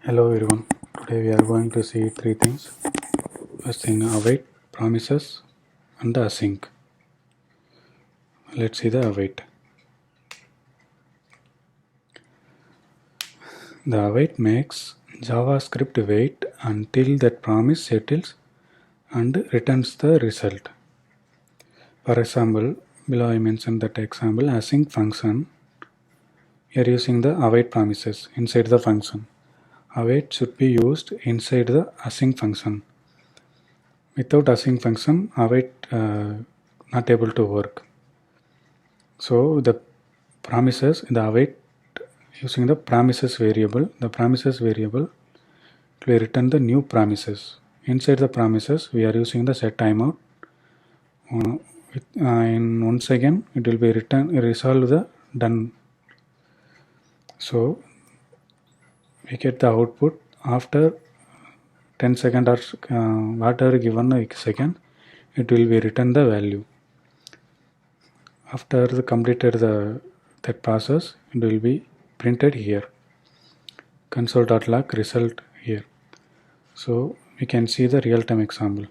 Hello everyone. Today we are going to see three things. First thing, await, promises, and the async. Let's see the await. The await makes JavaScript wait until that promise settles and returns the result. For example, below I mentioned that example async function. We are using the await promises inside the function. Await should be used inside the async function. Without async function, await not able to work. So the promises, the await using the promises variable, the promises variable will return the new promises. Inside the promises, we are using the set timeout. And once again, it will be resolve the done. So we get the output after 10 second or whatever given a second, it will be return the value. After the completed that process, it will be printed here. Console.log result here. So we can see the real-time example.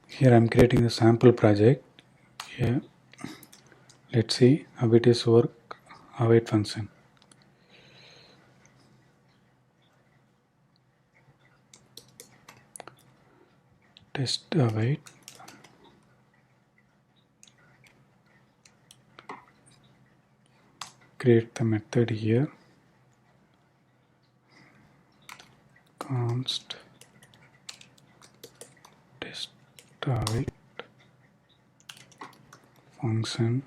Here I am creating a sample project. Here, let's see how it is work. Await function. Test await. Create the method here. Const test await function.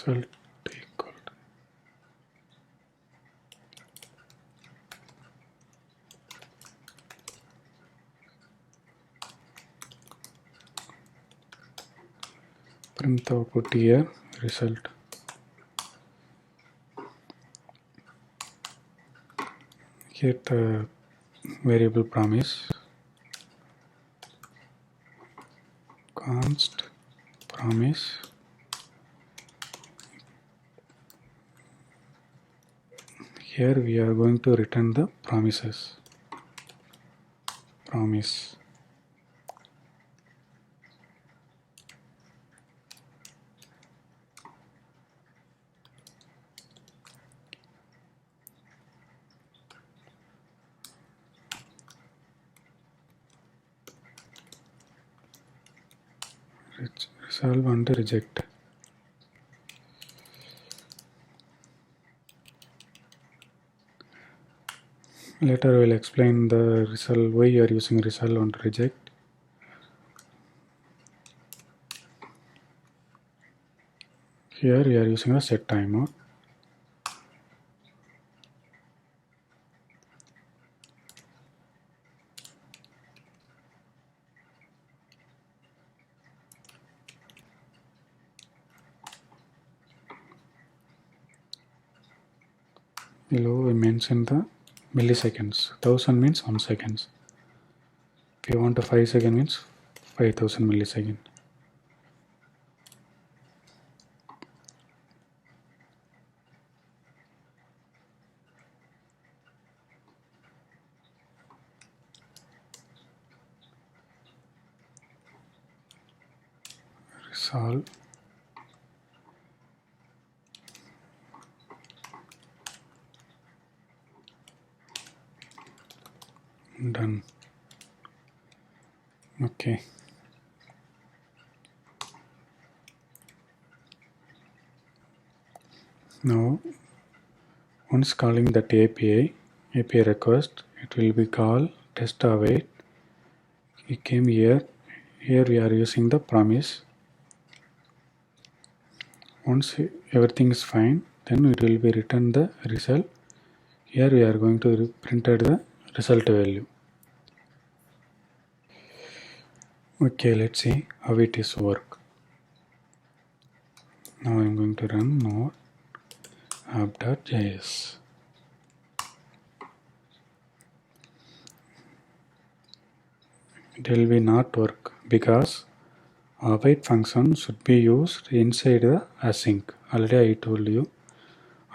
Result equal to print the output here result. Here the variable promise const promise here we are going to return the promises promise resolve and reject. Later we'll explain the result, why you are using resolve and reject. Here we are using a set timeout. Below we mentioned the milliseconds. 1000 means 1 second. If you want a 5 second means 5000 millisecond. Resolve done. Okay. Now once calling that API request, it will be called test await. We came here we are using the promise. Once everything is fine, then it will be return the result. Here we are going to print the result value. Okay, let's see how it is work. Now I'm going to run node app.js. It will be not work because await function should be used inside the async. Already I told you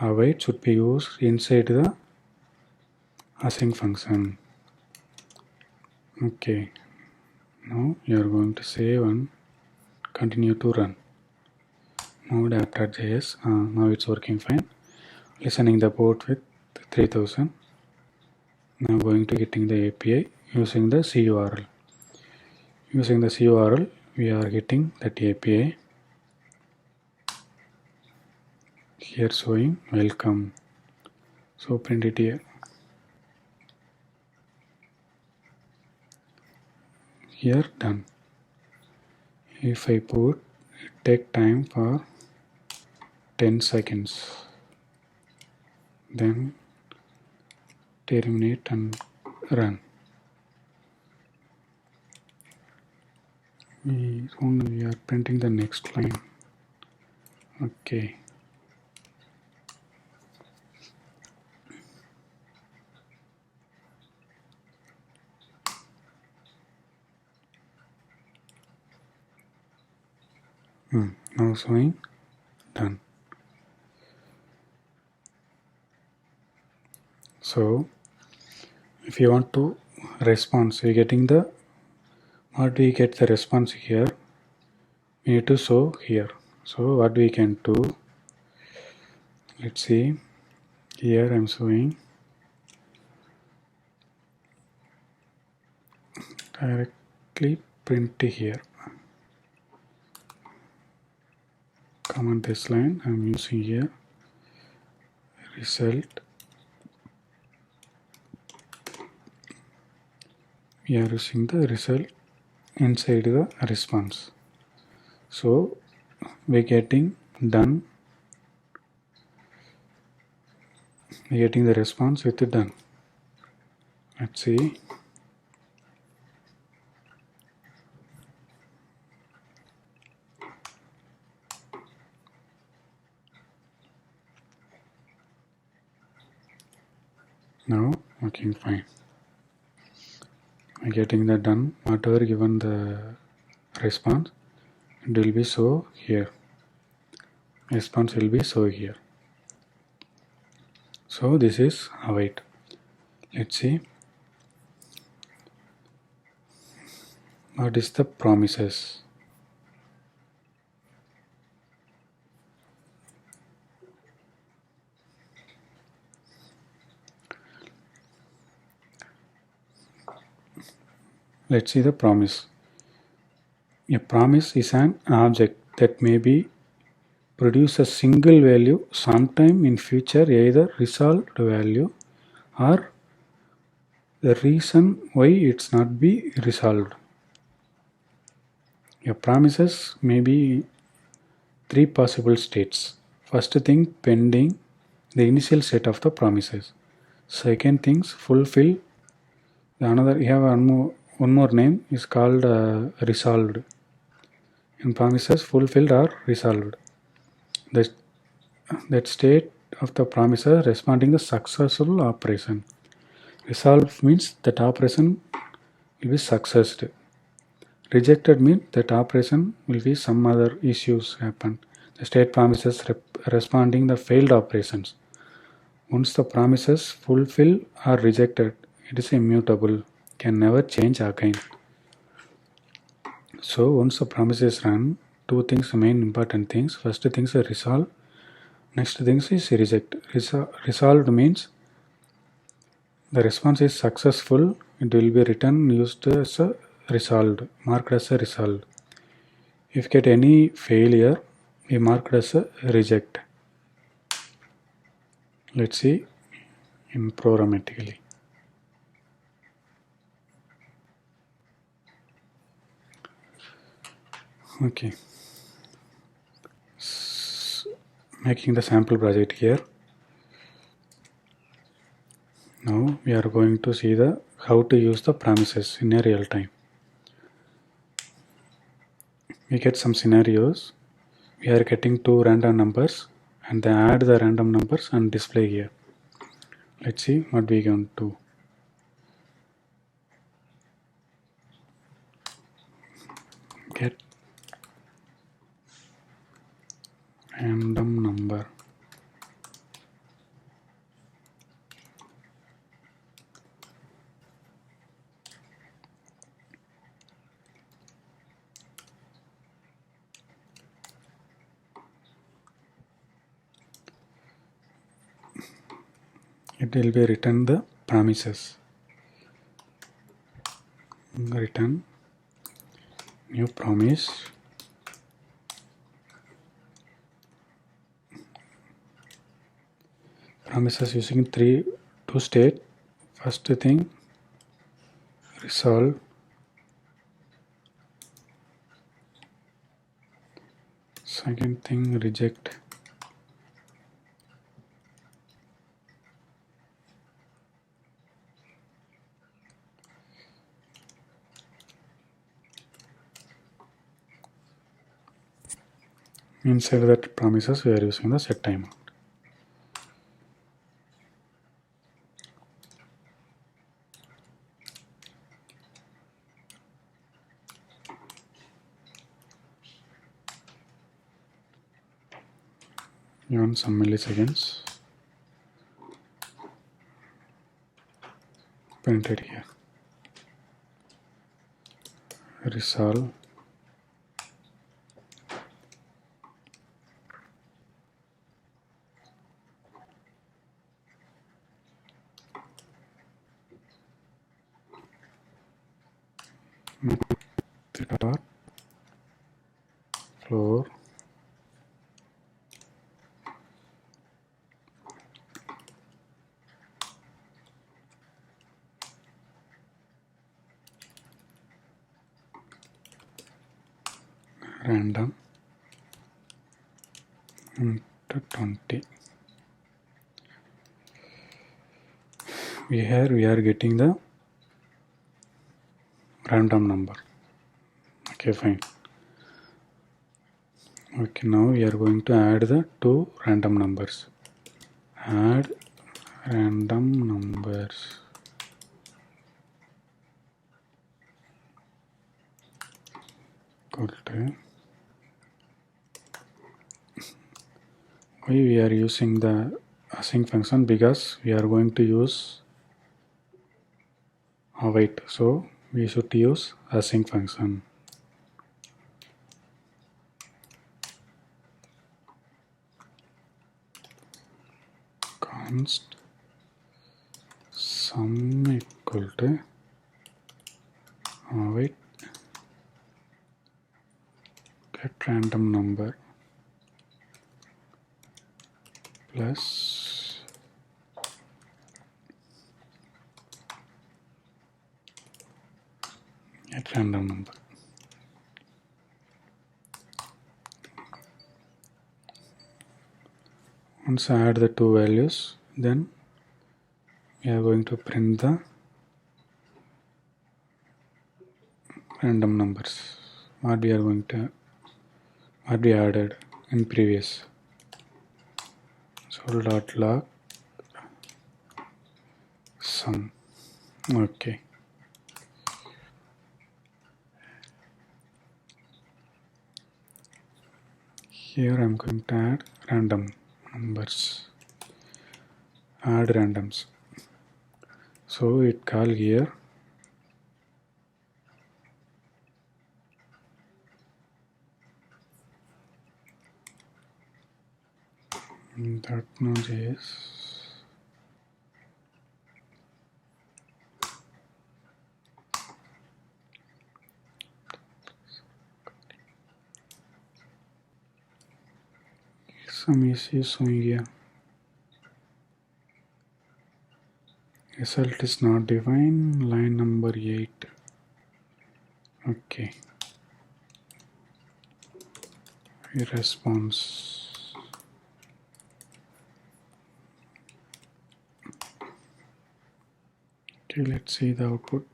await should be used inside the async function. Okay, now you are going to save and continue to run node app.js. Now it's working fine. Listening the port with 3000. Now going to getting the API using the CURL. Using the CURL, we are getting that API. Here showing welcome. So print it here. Here done. If I put, it take time for 10 seconds. Then terminate and run. We are printing the next line. Okay. Now showing done. So if you want to response, we getting the what we get the response here. We need to show here. So what we can do? Let's see. Here I'm showing directly print here. Comment this line I'm using here. Result. We are using the result inside the response. So we're getting done. We're getting the response with the done. Let's see. Now working fine. I'm getting the done. Whatever given the response, it will be show here. Response will be show here. So this is await. Let's see. What is the promises? Let's see the promise. A promise is an object that may be produce a single value sometime in future, either resolved value or the reason why it's not be resolved. Your promises may be three possible states. First thing, pending the initial set of the promises. Second things, fulfill. Another, you have one more name is called resolved. In promises, fulfilled or resolved. That state of the promises responding the successful operation. Resolved means that operation will be successed. Rejected means that operation will be some other issues happen. The state promises responding the failed operations. Once the promises fulfill or rejected, it is immutable, can never change again. So once the promise is run, two things, main important things. First thing is resolve. Next thing is reject. Resolved means the response is successful. It will be written used as a resolved, marked as a resolved. If get any failure, we marked as a reject. Let's see in programmatically. Okay. Making the sample project here. Now we are going to see the how to use the promises in a real time. we get some scenarios. We are getting two random numbers and then add the random numbers and display here. Let's see what we can do. Get random number. It will be return the promises. Return new promise. Promises using two state. First thing, resolve. Second thing, reject. Inside that promises we are using the set timeout. Even some milliseconds. Printed here. Resolve. Dot floor random into 20. Here we are getting the random number. Okay, fine. Okay, now we are going to add the two random numbers. Add random numbers. Equal to. Why we are using the async function? Because we are going to use await, so we should use async function. Const sum equal to await get random number plus get random number. Once I add the two values, then we are going to print the random numbers what we added in previous. Sol.log sum. Okay. Here I'm going to add random numbers. Add randoms. So it call here that NodeJS some issues showing here. Result is not defined. Line number 8. Okay. Response. Okay, let's see the output.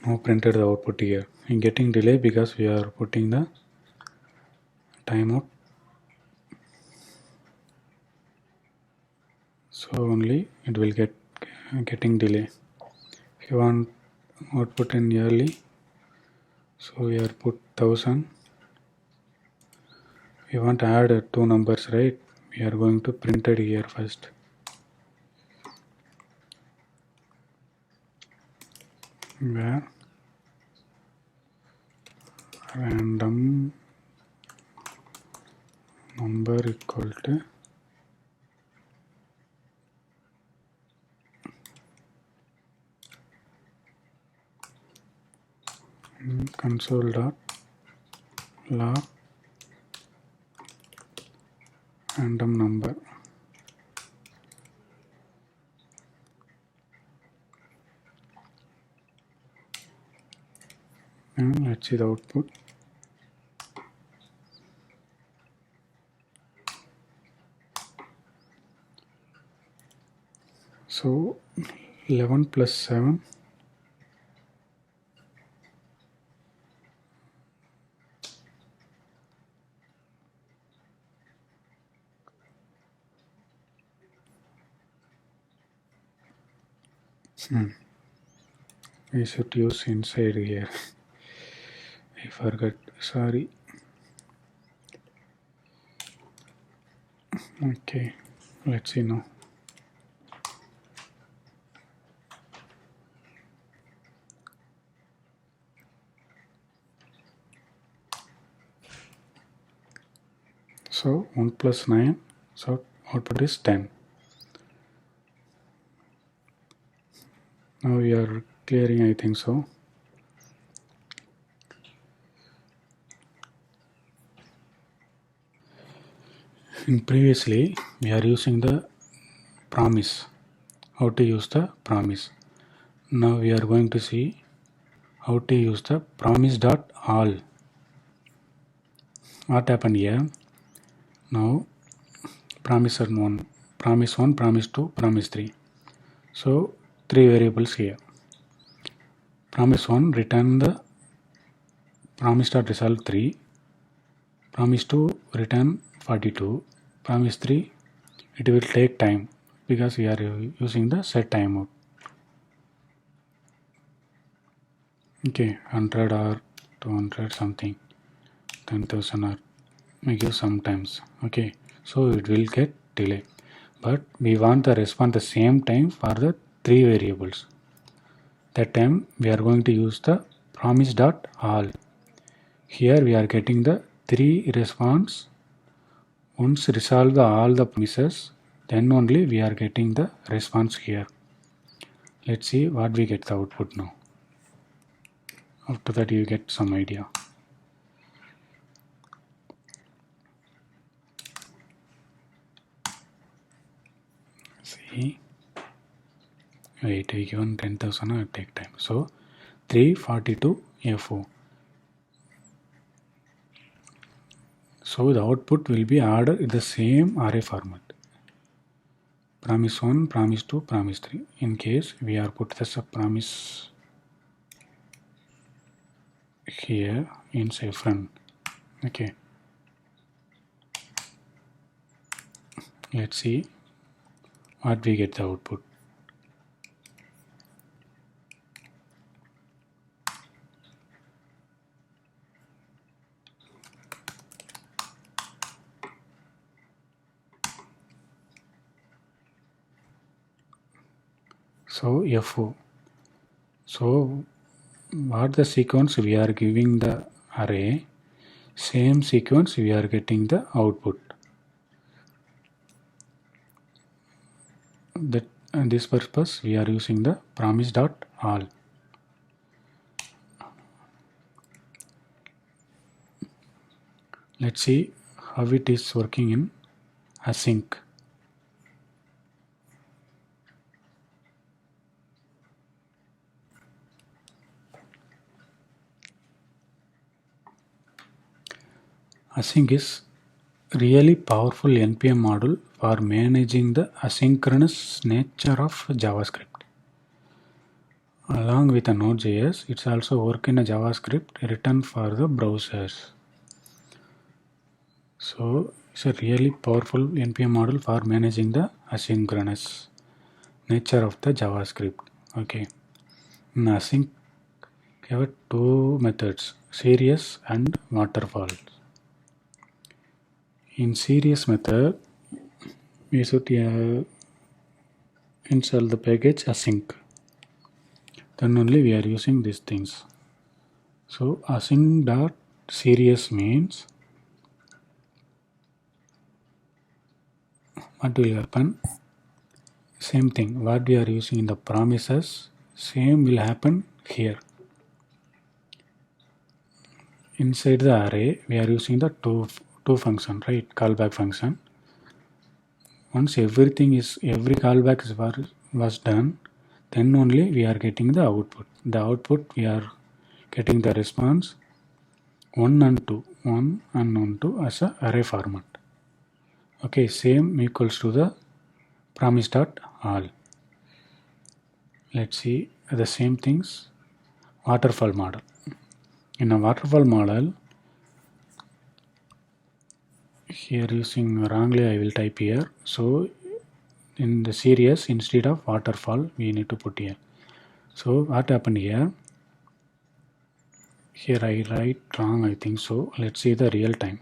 now printed the output here. In getting delay because we are putting the timeout, so only it will getting delay. If you want output in early, so we are put 1000. We want to add two numbers, right? We are going to print it here first. Where random number equal to console dot log random number. And let's see the output. So 11 plus 7 we should use inside here. I forgot, sorry. Okay, let's see now. So 1 plus 9, so output is 10. Now we are clearing, I think so. In previously, we are using the promise. How to use the promise. Now we are going to see how to use the promise.all. What happened here? Now promise 1, promise 1, promise 2, promise 3. So 3 variables here. Promise 1 return the promise.result 3. Promise 2 return 42. Promise 3 it will take time because we are using the set timeout. Okay, 100 or 200 something, 10,000 or may give sometimes. Okay, so it will get delay, but we want the response the same time for the 3 variables. That time we are going to use the promise.all. Here we are getting the 3 response. Once resolve all the promises, then only we are getting the response here. Let's see what we get the output now. After that you get some idea. See, wait, we given 10,000 or take time. So 342 FO. So the output will be ordered in the same array format. Promise 1, promise 2, promise 3. In case we are put this promise here in say front. Okay. Let's see what we get the output. So FO. So what the sequence we are giving the array, same sequence we are getting the output. That and this purpose we are using the promise.all. Let's see how it is working in Async. Async is really powerful NPM module for managing the asynchronous nature of JavaScript. Along with the Node.js, it's also work in a JavaScript written for the browsers. So it's a really powerful NPM model for managing the asynchronous nature of the JavaScript. Okay. In async, we have two methods, serious and waterfall. In serious method, we should install the package async. Then only we are using these things. So async dot serious means what will happen? Same thing. What we are using in the promises, same will happen here. Inside the array, we are using the two function, right? Callback function. Once every callback was done, then only we are getting the output. The output we are getting the response 1 and 2, 1 and 2 as a array format. Okay, same equals to the promise dot all. Let's see the same things. Waterfall model. In a waterfall model, here using wrongly I will type here. So in the series instead of waterfall we need to put here. So what happened here? Here I write wrong, I think so. Let's see the real time.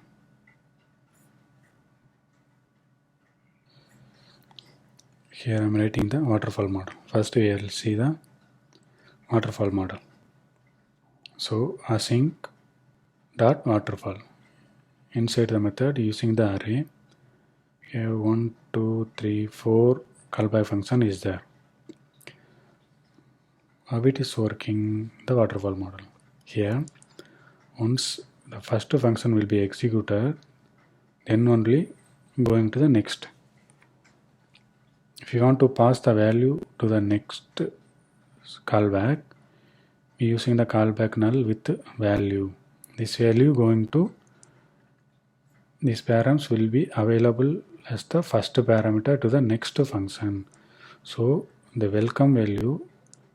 Here I am writing the waterfall model. First we will see the waterfall model. So async dot waterfall. Inside the method using the array. Here 1, 2, 3, 4 callback function is there. How it is working the waterfall model. Here once the first function will be executed, then only going to the next. If you want to pass the value to the next callback, using the callback null with value. This value going to these params will be available as the first parameter to the next function. So the welcome value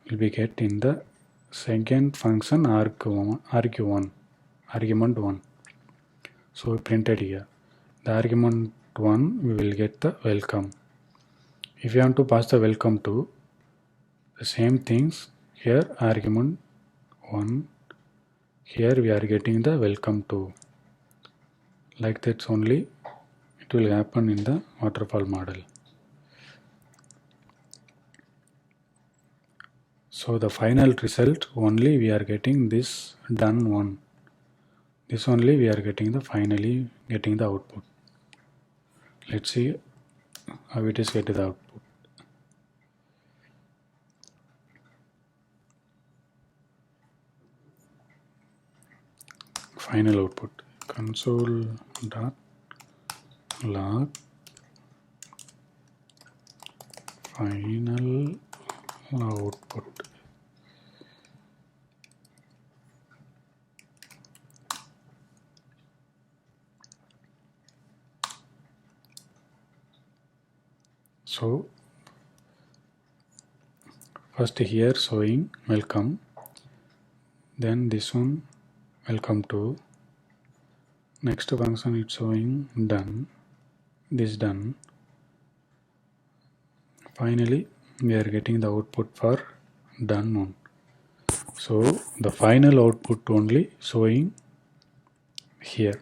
will be get in the second function argument 1. So printed here. The argument 1 we will get the welcome. If you want to pass the welcome to the same things here argument 1, here we are getting the welcome to. Like that only it will happen in the waterfall model. So the final result only we are getting this done one. This only we are getting the finally getting the output. Let's see how it is getting the output. Final output console dot log final output. So first here showing welcome, then this one welcome to, next function it's showing done, this done. Finally we are getting the output for done one. So the final output only showing here.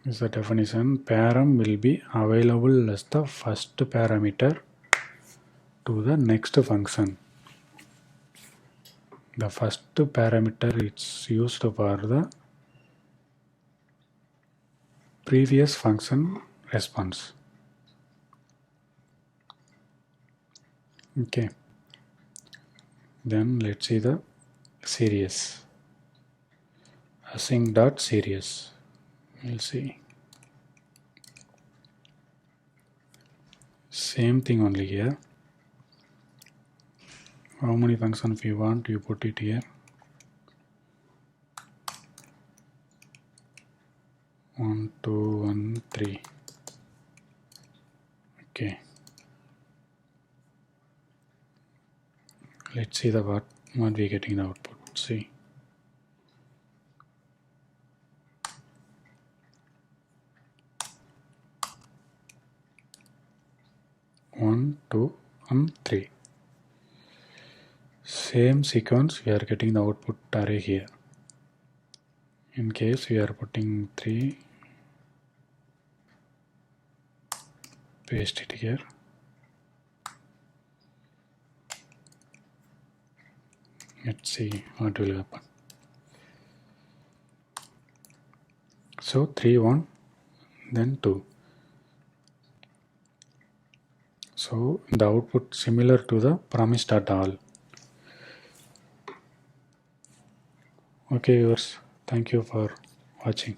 Is the definition. Param will be available as the first parameter to the next function. The first parameter is used for the previous function response. Okay. Then let's see the series. Async dot series. We'll see. Same thing only here. How many functions you want, you put it here. 1, 2, 1, 3. Okay. Let's see the what we getting the output. See, 1, 2, and 3. Same sequence we are getting the output array here. In case we are putting 3, paste it here. Let's see what will happen. So 3, 1, then 2. So the output similar to the promise.all. Okay viewers, thank you for watching.